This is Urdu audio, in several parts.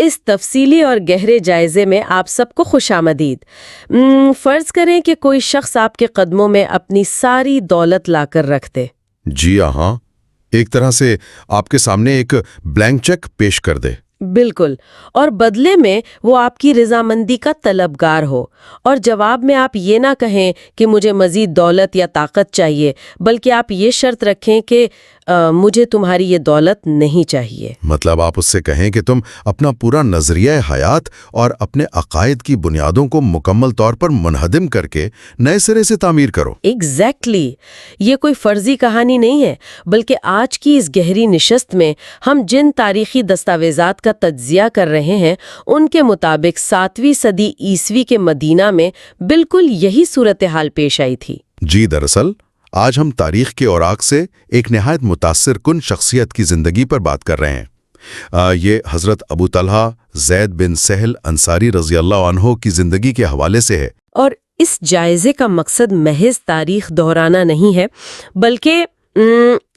اس تفصیلی اور گہرے جائزے میں آپ سب کو خوش آمدید۔ فرض کریں کہ کوئی شخص آپ کے قدموں میں اپنی ساری دولت لا کر رکھ دے۔ جی ہاں، ایک طرح سے آپ کے سامنے ایک بلینک چیک پیش کر دے۔ بالکل، اور بدلے میں وہ آپ کی رضامندی کا طلبگار ہو، اور جواب میں آپ یہ نہ کہیں کہ مجھے مزید دولت یا طاقت چاہیے، بلکہ آپ یہ شرط رکھیں کہ مجھے تمہاری یہ دولت نہیں چاہیے۔ مطلب آپ اس سے کہیں کہ تم اپنا پورا نظریہ حیات اور اپنے عقائد کی بنیادوں کو مکمل طور پر منہدم کر کے نئے سرے سے تعمیر کرو۔ ایگزیکٹلی، یہ کوئی فرضی کہانی نہیں ہے، بلکہ آج کی اس گہری نشست میں ہم جن تاریخی دستاویزات کا تجزیہ کر رہے ہیں ان کے مطابق 7ویں صدی عیسوی کے مدینہ میں بالکل یہی صورتحال پیش آئی تھی۔ جی دراصل آج ہم تاریخ کے اوراق سے ایک نہایت متاثر کن شخصیت کی زندگی پر بات کر رہے ہیں۔ یہ حضرت ابو طلحہ زید بن سہل انصاری رضی اللہ عنہ کی زندگی کے حوالے سے ہے۔ اور اس جائزے کا مقصد محض تاریخ دہرانا نہیں ہے، بلکہ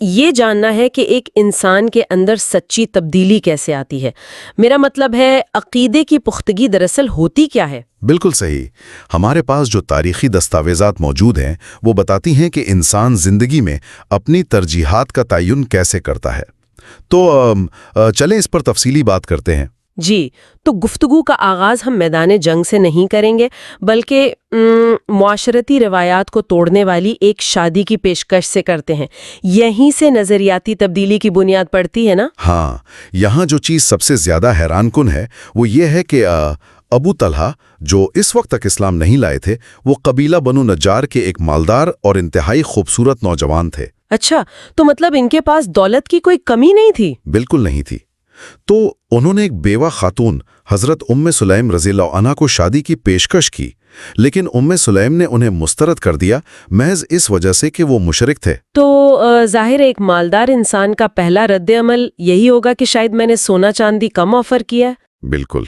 یہ جاننا ہے کہ ایک انسان کے اندر سچی تبدیلی کیسے آتی ہے۔ میرا مطلب ہے عقیدے کی پختگی دراصل ہوتی کیا ہے۔ بالکل صحیح۔ ہمارے پاس جو تاریخی دستاویزات موجود ہیں وہ بتاتی ہیں کہ انسان زندگی میں اپنی ترجیحات کا تعین کیسے کرتا ہے۔ تو چلیں اس پر تفصیلی بات کرتے ہیں۔ جی، تو گفتگو کا آغاز ہم میدان جنگ سے نہیں کریں گے، بلکہ معاشرتی روایات کو توڑنے والی ایک شادی کی پیشکش سے کرتے ہیں۔ یہیں سے نظریاتی تبدیلی کی بنیاد پڑتی ہے نا؟ ہاں، یہاں جو چیز سب سے زیادہ حیران کن ہے وہ یہ ہے کہ ابو طلحہ جو اس وقت تک اسلام نہیں لائے تھے، وہ قبیلہ بنو نجار کے ایک مالدار اور انتہائی خوبصورت نوجوان تھے۔ اچھا، تو مطلب ان کے پاس دولت کی کوئی کمی نہیں تھی؟ بالکل نہیں تھی۔ تو انہوں نے ایک بیوہ خاتون حضرت ام سلیم رضی اللہ عنہ کو شادی کی پیشکش کی، لیکن ام سلیم نے انہیں مسترد کر دیا محض اس وجہ سے کہ وہ مشرک تھے۔ تو ظاہر ایک مالدار انسان کا پہلا رد عمل یہی ہوگا کہ شاید میں نے سونا چاندی کم آفر کیا ہے۔ بالکل،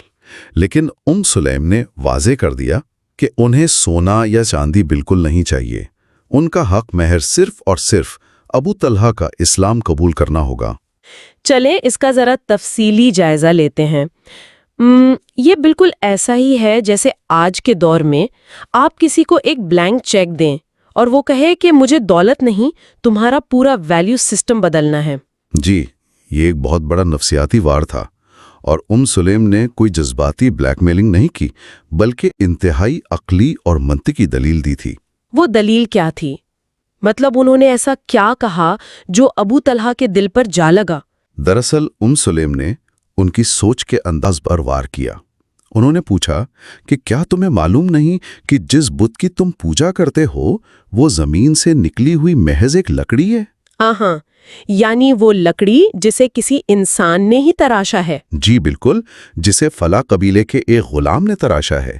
لیکن ام سلیم نے واضح کر دیا کہ انہیں سونا یا چاندی بالکل نہیں چاہیے، ان کا حق محض صرف اور صرف ابو طلحہ کا اسلام قبول کرنا ہوگا۔ چلیں اس کا ذرا تفصیلی جائزہ لیتے ہیں۔ یہ بالکل ایسا ہی ہے جیسے آج کے دور میں آپ کسی کو ایک بلینک چیک دیں اور وہ کہے کہ مجھے دولت نہیں، تمہارا پورا ویلیو سسٹم بدلنا ہے۔ جی، یہ ایک بہت بڑا نفسیاتی وار تھا، اور ام سلیم نے کوئی جذباتی بلیک میلنگ نہیں کی، بلکہ انتہائی عقلی اور منطقی دلیل دی تھی۔ وہ دلیل کیا تھی؟ مطلب انہوں نے ایسا کیا کہا جو ابو طلحہ کے دل پر جا لگا؟ دراصل ام سلیم نے ان کی سوچ کے انداز پر وار کیا۔ انہوں نے پوچھا کہ کیا تمہیں معلوم نہیں کہ جس بت کی تم پوجا کرتے ہو وہ زمین سے نکلی ہوئی محض ایک لکڑی ہے؟ ہاں، یعنی وہ لکڑی جسے کسی انسان نے ہی تراشا ہے۔ جی بالکل، جسے فلاں قبیلے کے ایک غلام نے تراشا ہے۔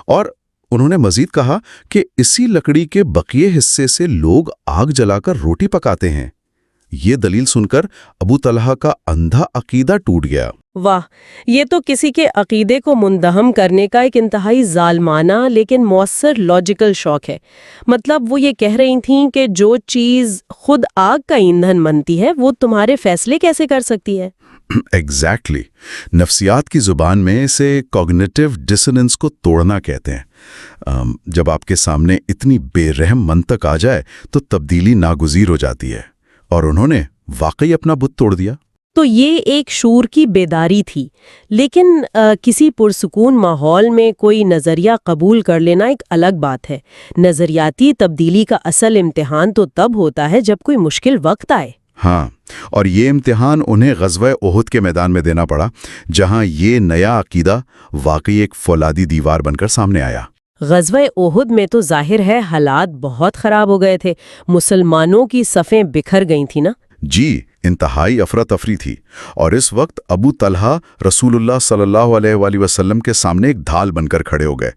اور انہوں نے مزید کہا کہ اسی لکڑی کے بقیے حصے سے لوگ آگ جلا کر روٹی پکاتے ہیں۔ یہ دلیل سن کر ابو طلحہ کا اندھا عقیدہ ٹوٹ گیا۔ واہ، یہ تو کسی کے عقیدے کو مندہم کرنے کا ایک انتہائی ظالمانہ لیکن مؤثر لاجیکل شوق ہے۔ مطلب وہ یہ کہہ رہی تھیں کہ جو چیز خود آگ کا ایندھن بنتی ہے وہ تمہارے فیصلے کیسے کر سکتی ہے؟ ایگزیکٹلی، نفسیات کی زبان میں اسے کوگنیٹو ڈسوننس کو توڑنا کہتے ہیں۔ جب آپ کے سامنے اتنی بے رحم منطق آ جائے تو تبدیلی ناگزیر ہو جاتی ہے، اور انہوں نے واقعی اپنا بت توڑ دیا۔ تو یہ ایک شعور کی بیداری تھی، لیکن کسی پرسکون ماحول میں کوئی نظریہ قبول کر لینا ایک الگ بات ہے۔ نظریاتی تبدیلی کا اصل امتحان تو تب ہوتا ہے جب کوئی مشکل وقت آئے۔ ہاں، اور یہ امتحان انہیں غزوہ احد کے میدان میں دینا پڑا، جہاں یہ نیا عقیدہ واقعی ایک فولادی دیوار بن کر سامنے آیا۔ غزوہ احد میں تو ظاہر ہے حالات بہت خراب ہو گئے تھے، مسلمانوں کی صفیں بکھر گئی تھیں نا؟ جی، انتہائی افراتفری تھی، اور اس وقت ابو طلحہ رسول اللہ صلی اللہ علیہ وآلہ وسلم کے سامنے ایک ڈھال بن کر کھڑے ہو گئے۔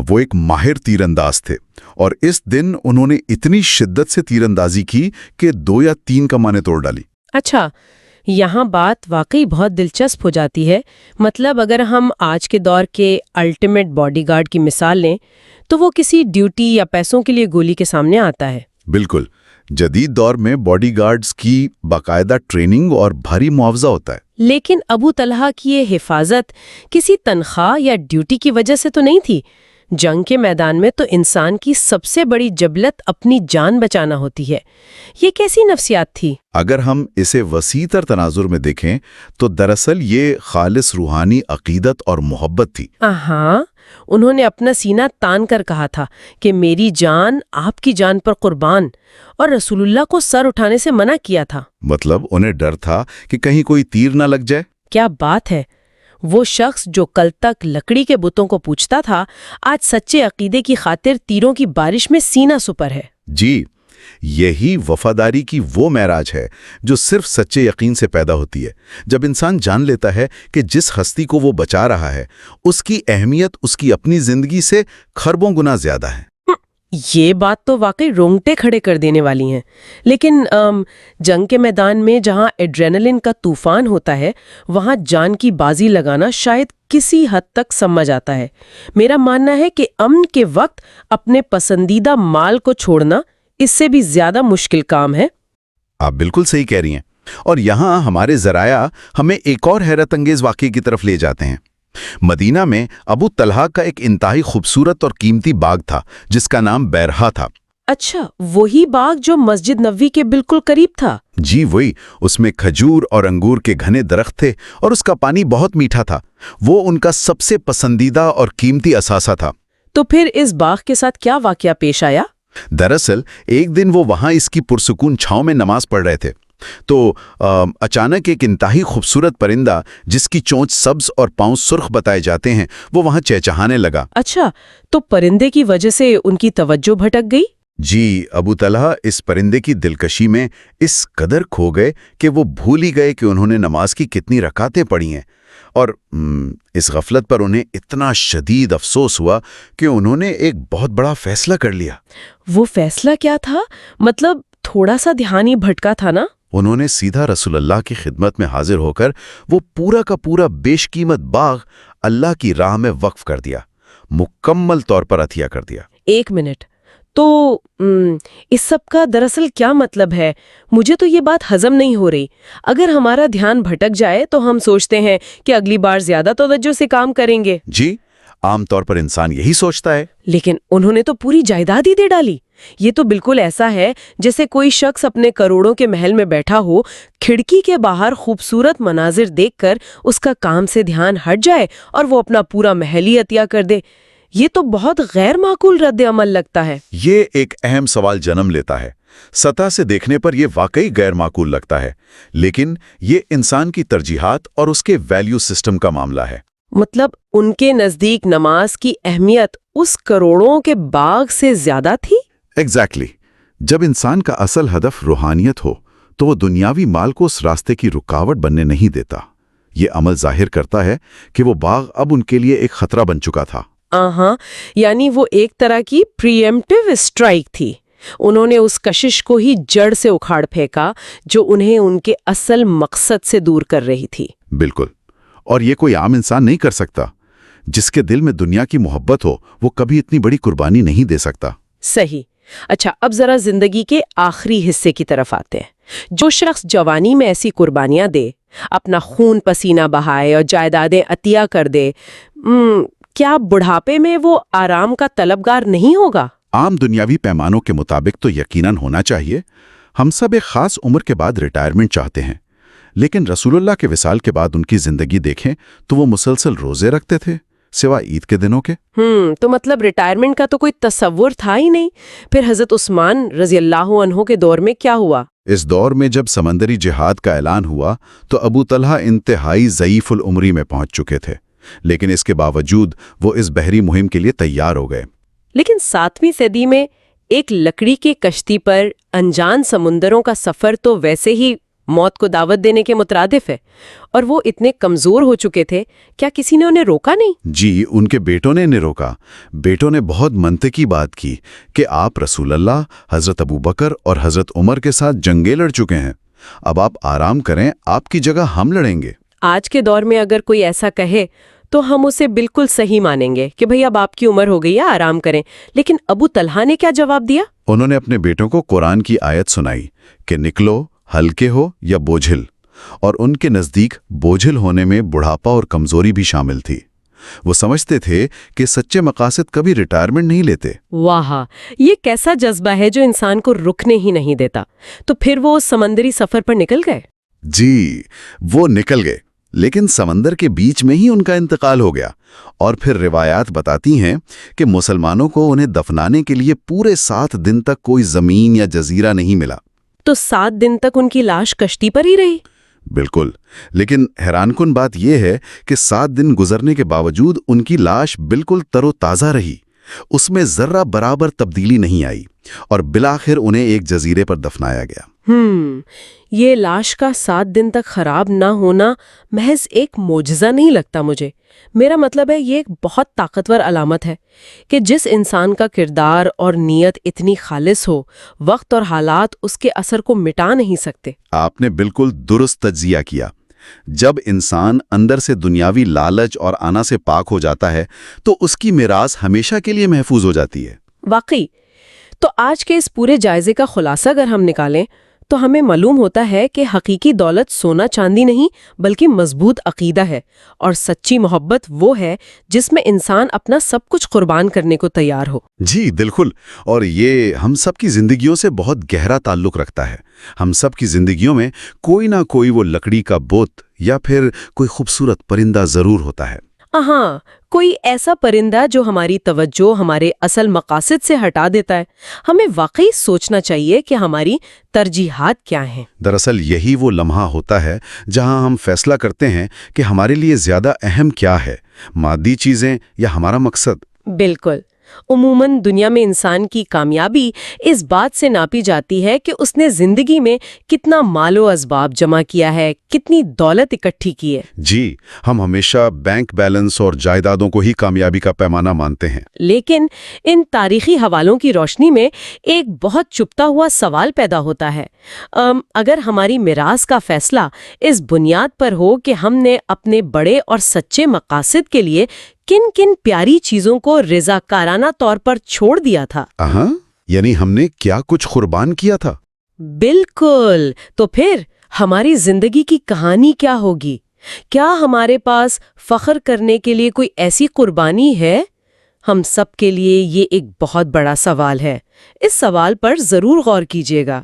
وہ ایک ماہر تیر انداز تھے، اور اس دن انہوں نے اتنی شدت سے تیر اندازی کی کہ 2 یا 3 کمانیں توڑ ڈالی۔ اچھا، یہاں بات واقعی بہت دلچسپ ہو جاتی ہے۔ مطلب اگر ہم آج کے دور کے الٹیمیٹ باڈی گارڈ کی مثال لیں تو وہ کسی ڈیوٹی یا پیسوں کے لیے گولی کے سامنے آتا ہے۔ بالکل، جدید دور میں باڈی گارڈز کی باقاعدہ ٹریننگ اور بھاری معاوضہ ہوتا ہے۔ لیکن ابو طلحہ کی یہ حفاظت کسی تنخواہ یا ڈیوٹی کی وجہ سے تو نہیں تھی۔ جنگ کے میدان میں تو انسان کی سب سے بڑی جبلت اپنی جان بچانا ہوتی ہے۔ یہ کیسی نفسیات تھی؟ اگر ہم اسے وسیع تر تناظر میں دیکھیں تو دراصل یہ خالص روحانی عقیدت اور محبت تھی۔ ہاں، انہوں نے اپنا سینہ تان کر کہا تھا کہ میری جان آپ کی جان پر قربان، اور رسول اللہ کو سر اٹھانے سے منع کیا تھا۔ مطلب انہیں ڈر تھا کہ کہیں کوئی تیر نہ لگ جائے۔ کیا بات ہے! وہ شخص جو کل تک لکڑی کے بتوں کو پوجتا تھا، آج سچے عقیدے کی خاطر تیروں کی بارش میں سینہ سپر ہے۔ جی، یہی وفاداری کی وہ معراج ہے جو صرف سچے یقین سے پیدا ہوتی ہے۔ جب انسان جان لیتا ہے کہ جس ہستی کو وہ بچا رہا ہے اس کی اہمیت اس کی اپنی زندگی سے کھربوں گنا زیادہ ہے۔ یہ بات تو واقعی رونگٹے کھڑے کر دینے والی ہیں۔ لیکن جنگ کے میدان میں جہاں ایڈرینلن کا طوفان ہوتا ہے، وہاں جان کی بازی لگانا شاید کسی حد تک سمجھ آتا ہے۔ میرا ماننا ہے کہ امن کے وقت اپنے پسندیدہ مال کو چھوڑنا اس سے بھی زیادہ مشکل کام ہے۔ آپ بالکل صحیح کہہ رہی ہیں، اور یہاں ہمارے ذرائع ہمیں ایک اور حیرت انگیز واقعے کی طرف لے جاتے ہیں۔ مدینہ میں ابو طلحہ کا ایک انتہائی خوبصورت اور قیمتی باغ تھا جس کا نام بیرہا تھا۔ اچھا، وہی باغ جو مسجد نبوی کے بالکل قریب تھا؟ جی وہی۔ اس میں کھجور اور انگور کے گھنے درخت تھے اور اس کا پانی بہت میٹھا تھا۔ وہ ان کا سب سے پسندیدہ اور قیمتی اثاثہ تھا۔ تو پھر اس باغ کے ساتھ کیا واقعہ پیش آیا؟ دراصل ایک دن وہ وہاں اس کی پرسکون چھاؤں میں نماز پڑھ رہے تھے تو اچانک ایک انتہائی خوبصورت پرندہ جس کی چونچ سبز اور پاؤں سرخ بتائے جاتے ہیں وہ وہاں چہچہانے لگا۔ اچھا، تو پرندے کی وجہ سے ان کی توجہ بھٹک گئی؟ جی، ابو طلحہ اس پرندے کی دلکشی میں اس قدر کھو گئے کہ وہ بھول ہی گئے کہ انہوں نے نماز کی کتنی رکعتیں پڑھی ہیں، اور اس غفلت پر انہیں اتنا شدید افسوس ہوا کہ انہوں نے ایک بہت بڑا فیصلہ کر لیا۔ وہ فیصلہ کیا تھا؟ مطلب تھوڑا سا دھیان ہی بھٹکا تھا نا؟ انہوں نے سیدھا رسول اللہ کی خدمت میں حاضر ہو کر وہ پورا کا پورا بیش قیمت باغ اللہ کی راہ میں وقف کر دیا، مکمل طور پر عطیہ کر دیا۔ ایک منٹ، تو اس سب کا دراصل کیا مطلب ہے؟ مجھے تو یہ بات ہضم نہیں ہو رہی۔ اگر ہمارا دھیان بھٹک جائے تو ہم سوچتے ہیں کہ اگلی بار زیادہ توجہ سے کام کریں گے۔ جی، عام طور پر انسان یہی سوچتا ہے۔ لیکن انہوں نے تو پوری جائیداد ہی دے ڈالی۔ یہ تو بالکل ایسا ہے جیسے کوئی شخص اپنے کروڑوں کے محل میں بیٹھا ہو، کھڑکی کے باہر خوبصورت مناظر دیکھ کر اس کا کام سے دھیان ہٹ جائے اور وہ اپنا پورا محل ہی عطیہ کر دے۔ یہ تو بہت غیر معقول رد عمل لگتا ہے۔ یہ ایک اہم سوال جنم لیتا ہے۔ سطح سے دیکھنے پر یہ واقعی غیر معقول لگتا ہے، لیکن یہ انسان کی ترجیحات اور اس کے ویلیو سسٹم کا معاملہ ہے۔ مطلب ان کے نزدیک نماز کی اہمیت اس کروڑوں کے باغ سے زیادہ تھی؟ ایگزیکٹلی۔ جب انسان کا اصل ہدف روحانیت ہو تو وہ دنیاوی مال کو اس راستے کی رکاوٹ بننے نہیں دیتا۔ یہ عمل ظاہر کرتا ہے کہ وہ باغ اب ان کے لیے ایک خطرہ بن چکا تھا۔ ہاں، یعنی وہ ایک طرح کی پریمپٹیو اسٹرائک تھی۔ انہوں نے اس کشش کو ہی جڑ سے اکھاڑ پھینکا جو انہیں ان کے اصل مقصد سے دور کر رہی تھی۔ بالکل، اور یہ کوئی عام انسان نہیں کر سکتا۔ جس کے دل میں دنیا کی محبت ہو وہ کبھی اتنی بڑی قربانی نہیں دے سکتا۔ صحیح۔ اچھا، اب ذرا زندگی کے آخری حصے کی طرف آتے ہیں۔ جو شخص جوانی میں ایسی قربانیاں دے، اپنا خون پسینہ بہائے اور جائیدادیں عطیہ کر دے، کیا بڑھاپے میں وہ آرام کا طلبگار نہیں ہوگا؟ عام دنیاوی پیمانوں کے مطابق تو یقیناً ہونا چاہیے۔ ہم سب ایک خاص عمر کے بعد ریٹائرمنٹ چاہتے ہیں، لیکن رسول اللہ کے وصال کے بعد ان کی زندگی دیکھیں تو وہ مسلسل روزے رکھتے تھے سوائے عید کے دنوں کے۔ تو مطلب ریٹائرمنٹ کا تو کوئی تصور تھا ہی نہیں۔ پھر حضرت عثمان رضی اللہ عنہ کے دور میں کیا ہوا؟ اس دور میں جب سمندری جہاد کا اعلان ہوا تو ابو طلحہ انتہائی ضعیف العمری میں پہنچ چکے تھے، لیکن اس کے باوجود وہ اس بحری مہم کے لیے تیار ہو گئے۔ لیکن 7ویں صدی میں ایک لکڑی کی کشتی پر انجان سمندروں کا سفر تو ویسے ہی موت کو دعوت دینے کے مترادف ہے، اور وہ اتنے کمزور ہو چکے تھے، کیا کسی نے انہیں روکا نہیں؟ جی، ان کے بیٹوں نے انہیں روکا۔ بیٹوں نے بہت منطقی بات کی کہ آپ رسول اللہ، حضرت ابوبکر اور حضرت عمر کے ساتھ جنگیں لڑ چکے ہیں، اب آپ آرام کریں، آپ کی جگہ ہم لڑیں گے۔ آج کے دور میں اگر کوئی ایسا کہے تو ہم اسے بالکل صحیح مانیں گے کہ بھئی اب آپ کی عمر ہو گئی ہے، آرام کریں۔ لیکن ابو طلحہ نے کیا جواب دیا؟ انہوں نے اپنے بیٹوں کو قرآن کی آیت سنائی کہ نکلو، ہلکے ہو یا بوجھل، اور ان کے نزدیک بوجھل ہونے میں بڑھاپا اور کمزوری بھی شامل تھی۔ وہ سمجھتے تھے کہ سچے مقاصد کبھی ریٹائرمنٹ نہیں لیتے۔ واہ، یہ کیسا جذبہ ہے جو انسان کو رکنے ہی نہیں دیتا۔ تو پھر وہ سمندری سفر پر نکل گئے؟ جی، وہ نکل گئے، لیکن سمندر کے بیچ میں ہی ان کا انتقال ہو گیا، اور پھر روایات بتاتی ہیں کہ مسلمانوں کو انہیں دفنانے کے لیے پورے 7 دن تک کوئی زمین یا جزیرہ نہیں ملا۔ تو 7 دن تک ان کی لاش کشتی پر ہی رہی؟ بالکل، لیکن حیران کن بات یہ ہے کہ 7 دن گزرنے کے باوجود ان کی لاش بالکل تر و تازہ رہی، اس میں ذرہ برابر تبدیلی نہیں آئی، اور بالآخر انہیں ایک جزیرے پر دفنایا گیا۔ یہ لاش کا 7 دن تک خراب نہ ہونا محض ایک معجزہ نہیں لگتا مجھے۔ میرا مطلب ہے یہ ایک بہت طاقتور علامت ہے کہ جس انسان کا کردار اور نیت اتنی خالص ہو، وقت اور حالات اس کے اثر کو مٹا نہیں سکتے۔ آپ نے بالکل درست تجزیہ کیا۔ جب انسان اندر سے دنیاوی لالچ اور آنا سے پاک ہو جاتا ہے تو اس کی میراث ہمیشہ کے لیے محفوظ ہو جاتی ہے۔ واقعی۔ تو آج کے اس پورے جائزے کا خلاصہ اگر ہم نکالیں تو ہمیں معلوم ہوتا ہے کہ حقیقی دولت سونا چاندی نہیں بلکہ مضبوط عقیدہ ہے، اور سچی محبت وہ ہے جس میں انسان اپنا سب کچھ قربان کرنے کو تیار ہو۔ جی بالکل، اور یہ ہم سب کی زندگیوں سے بہت گہرا تعلق رکھتا ہے۔ ہم سب کی زندگیوں میں کوئی نہ کوئی وہ لکڑی کا بت یا پھر کوئی خوبصورت پرندہ ضرور ہوتا ہے۔ ہاں، کوئی ایسا پرندہ جو ہماری توجہ ہمارے اصل مقاصد سے ہٹا دیتا ہے۔ ہمیں واقعی سوچنا چاہیے کہ ہماری ترجیحات کیا ہیں۔ دراصل یہی وہ لمحہ ہوتا ہے جہاں ہم فیصلہ کرتے ہیں کہ ہمارے لیے زیادہ اہم کیا ہے، مادی چیزیں یا ہمارا مقصد۔ بالکل۔ عموماً دنیا میں انسان کی کامیابی اس بات سے ناپی جاتی ہے کہ اس نے زندگی میں کتنا مال و اسباب جمع کیا ہے، کتنی دولت اکٹھی کی ہے۔ جی، ہم ہمیشہ بینک بیلنس اور جائیدادوں کو ہی کامیابی کا پیمانہ مانتے ہیں۔ لیکن ان تاریخی حوالوں کی روشنی میں ایک بہت چھپتا ہوا سوال پیدا ہوتا ہے۔ اگر ہماری میراث کا فیصلہ اس بنیاد پر ہو کہ ہم نے اپنے بڑے اور سچے مقاصد کے لیے کن کن پیاری چیزوں کو رضاکارانہ طور پر چھوڑ دیا تھا، یعنی ہم نے کیا کچھ قربان کیا تھا؟ بالکل، تو پھر ہماری زندگی کی کہانی کیا ہوگی؟ کیا ہمارے پاس فخر کرنے کے لیے کوئی ایسی قربانی ہے؟ ہم سب کے لیے یہ ایک بہت بڑا سوال ہے۔ اس سوال پر ضرور غور کیجیے گا۔